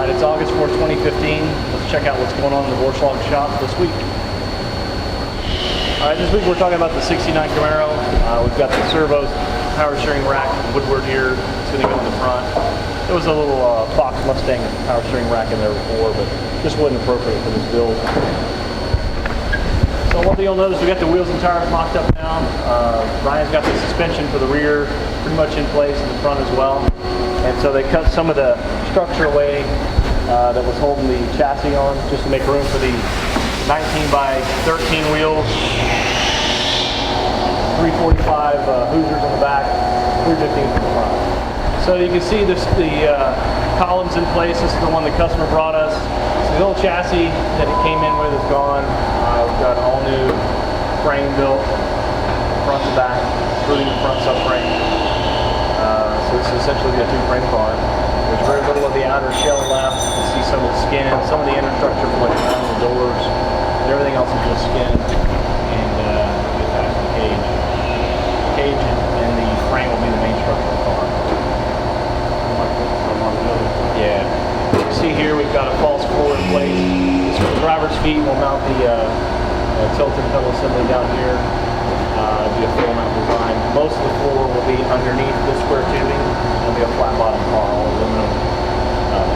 Alright, it's August 4th, 2015. Let's check out what's going on in the Vorshlag shop this week. Alright, this week we're talking about the 69 Camaro. We've got the servos, power steering rack, woodward here. It's going to go in the front. There was a little Fox Mustang power steering rack in there before, but just wasn't appropriate for this build. So one thing you'll notice, we got the wheels and tires mocked up now. Ryan's got the suspension for the rear pretty much in place in the front as well. And so they cut some of the structure away that was holding the chassis on, just to make room for the 19 by 13 wheels, 345 Hoosiers on the back, 315 in the front. So you can see this, the columns in place. This is the one the customer brought us. So the old chassis that it came in with is gone. We've got an all new frame built, front to back, including the front subframe. So this is essentially a two-frame car. There's very little of the outer shell left. You can see some of the skin, some of the inner structure for like around the doors, and everything else is just skin and attached to the cage. The cage and the frame will be the main structure of the car. Yeah. You see here we've got a false floor in place. This for the driver's feet. We'll mount the tilted pedal assembly down here. Be a full mount design. Most of the floor will be underneath this square tubing. It'll be a flat bottom car, all aluminum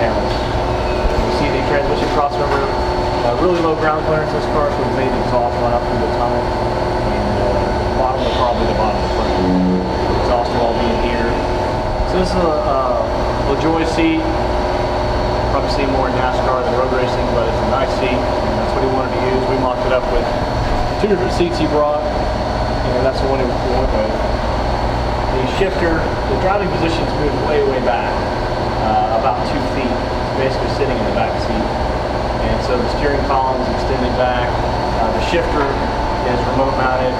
panels. You see the transmission crossover. Really low ground clearance this car, so we've made the exhaust run up through the tunnel. And the bottom will probably the bottom of the frame. The exhaust will all be in here. So this is a LaJoy seat. Probably see more in NASCAR than road racing, but it's a nice seat. And that's what he wanted to use. We mocked it up with two different seats he brought. And that's the one we went with. The shifter, the driving position's moved way, way back, about 2 feet. It's basically sitting in the back seat. And so the steering column's extended back. The shifter is remote mounted,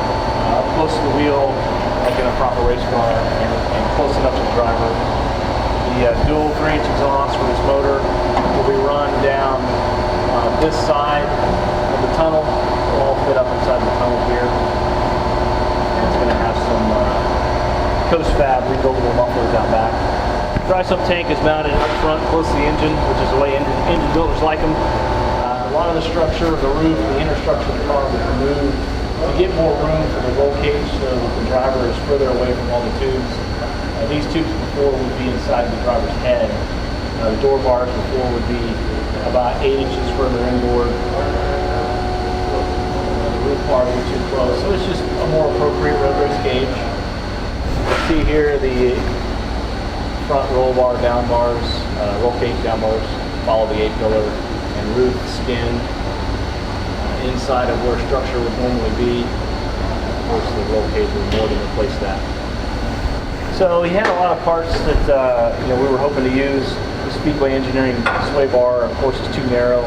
up close to the wheel, like in a proper race car, and close enough to the driver. The dual 3-inch exhaust for this motor will be run down this side of the tunnel. It'll all fit up inside the tunnel here. It's going to have some Coast Fab rebuildable mufflers down back. The dry sump tank is mounted up front close to the engine, which is the way engine builders like them. A lot of the structure, the roof, the inner structure of the car was removed to get more room for the roll cage so that the driver is further away from all the tubes. These tubes before would be inside the driver's head. The door bars before would be about 8 inches further inboard. Roof bar would be too close, so it's just a more appropriate road race gauge. You see here the front roll bar down bars, roll cage down bars, follow the A-pillar and roof skin inside of where structure would normally be. Of course, the roll cage would more than replace that. So he had a lot of parts that we were hoping to use. The Speedway Engineering sway bar, of course, is too narrow.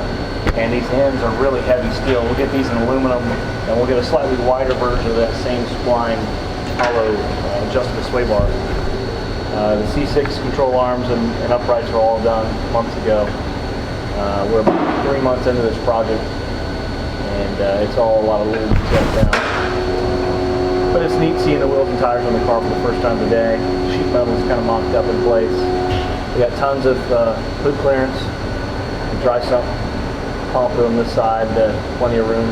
And these ends are really heavy steel. We'll get these in aluminum, and we'll get a slightly wider version of that same spline hollow adjustable sway bar. The C6 control arms and uprights were all done months ago. We're about 3 months into this project, and it's all a lot of little details down. But it's neat seeing the wheels and tires on the car for the first time today. Sheet metal is kind of mocked up in place. We got tons of hood clearance, dry sump pump on this side, plenty of room.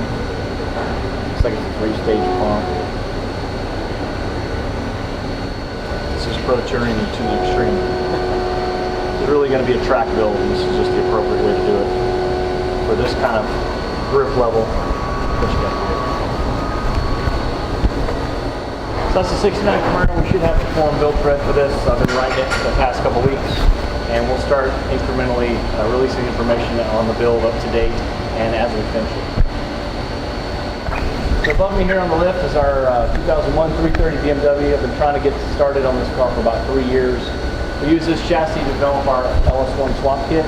Looks like it's a 3-stage pump. This is pro touring to the extreme. It's really going to be a track build, and this is just the appropriate way to do it. For this kind of grip level, what you got to do. So that's the 69 Camaro. We should have the form build thread for this. I've been writing it for the past couple weeks. And we'll start incrementally releasing information on the build up to date and as we finish it. So above me here on the lift is our 2001 330 BMW. I've been trying to get started on this car for about 3 years. We use this chassis to develop our LS1 swap kit,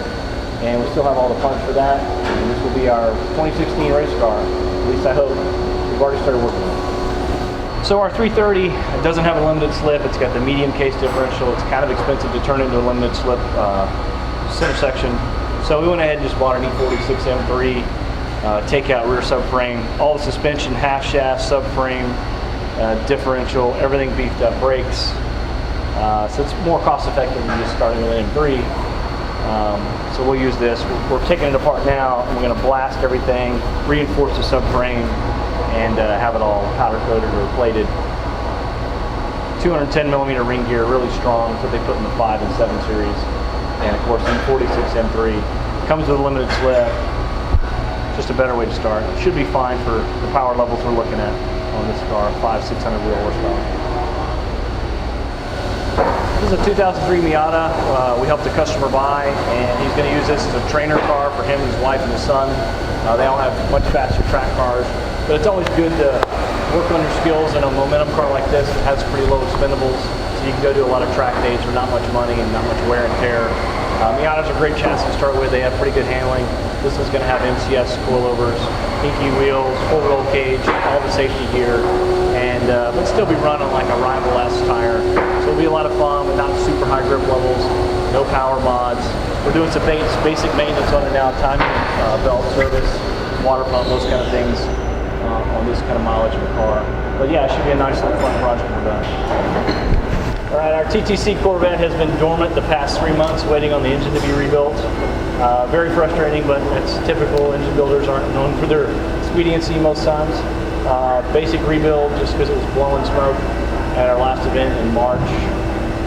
and we still have all the parts for that. And this will be our 2016 race car, at least I hope. We've already started working on it. So our 330 doesn't have a limited slip. It's got the medium case differential. It's kind of expensive to turn into a limited slip center section. So we went ahead and just bought an E46 M3 takeout rear subframe. All the suspension, half shaft, subframe, differential, everything beefed up, brakes. So it's more cost effective than just starting with an M3. So we'll use this. We're taking it apart now, and we're going to blast everything, reinforce the subframe, and have it all powder coated or plated. 210 millimeter ring gear, really strong. That's what they put in the 5 and 7 series. And of course, M46 M3 comes with a limited slip. Just a better way to start. It should be fine for the power levels we're looking at on this car, 500-600 wheel horsepower. This is a 2003 Miata. We helped the customer buy, and he's going to use this as a trainer car for him, his wife, and his son. They all have much faster track cars, but it's always good to work on your skills in a momentum car like this. It has pretty low expendables, so you can go do a lot of track days for not much money and not much wear and tear. Miata's a great chassis to start with. They have pretty good handling. This is going to have MCS coilovers, pinky wheels, full roll cage, all the safety gear, and but still be running like a Rival S tire. So it'll be a lot of fun, but not super high grip levels, no power mods. We're doing some basic maintenance on it now, timing, belt service, water pump, those kind of things on this kind of mileage of a car. But yeah, it should be a nice little fun project when we're done. All right, our TTC Corvette has been dormant the past 3 months, waiting on the engine to be rebuilt. Very frustrating, but it's typical. Engine builders aren't known for their expediency most times. Basic rebuild, just because it was blowing smoke at our last event in March,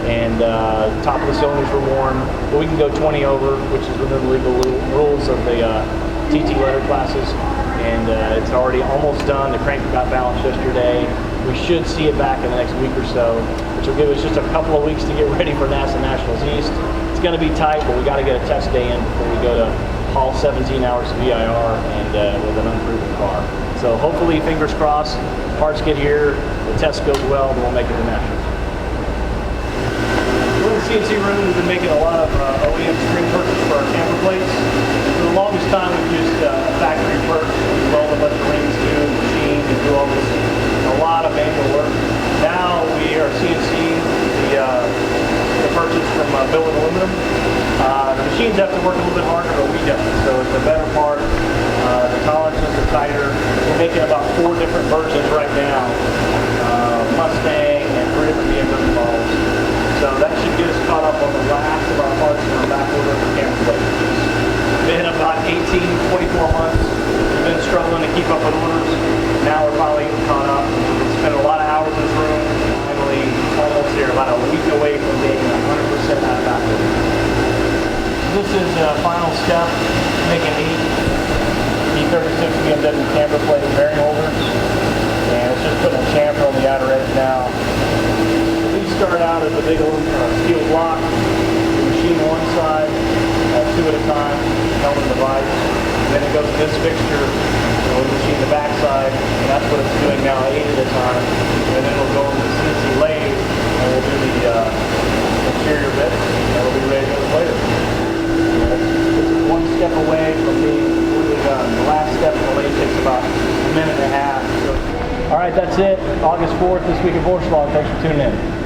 and top of the cylinders were worn. But we can go 20 over, which is within the legal rules of the TT letter classes, and it's already almost done. The crank got balanced yesterday. We should see it back in the next week or so, which will give us just a couple of weeks to get ready for NASA Nationals East. It's going to be tight, but we got to get a test day in before we go to haul 17 hours of VIR and with an unproven car. So hopefully, fingers crossed, parts get here, the test goes well, and we'll make it to Nationals. We're in the CNC room. We've been making a lot of OEM string purchase for our camper plates. For the longest time, we've used a factory purchase. We weld a bunch of rings to the machine and do all this. A lot of manual work. Now we are CNCing the purchase from billet aluminum. The machines have to work a little bit harder, but we don't. So it's a better part. The tolerances are tighter. We're making about 4 different versions right now. Mustang and 3 different BMW models. So that should get us caught up on the last of our parts in our back order for camper plates. It's been about 18, 24 months. We've been struggling to keep up with orders. Now we're finally getting caught up. We spent a lot of hours in this room. Finally, almost here, about a week away from being 100% out of back order. This is the final step, making 8 E36 BMW camber plate bearing holders. And it's just putting a chamfer on the outer edge now. These start out as a big steel block. The machine on one side, 2 at a time, held in the vise. And then it goes to this fixture, we'll machine the back side, and that's what it's doing now, 8 at a time. And then we'll go into the CNC lathe, and we'll do the interior bit, and we'll be ready to go later. This is 1 step away from being completely done. The last step in the lathe takes about a minute and a half. So, all right, that's it. August 4th, this week at Vorshlag. Thanks for tuning in.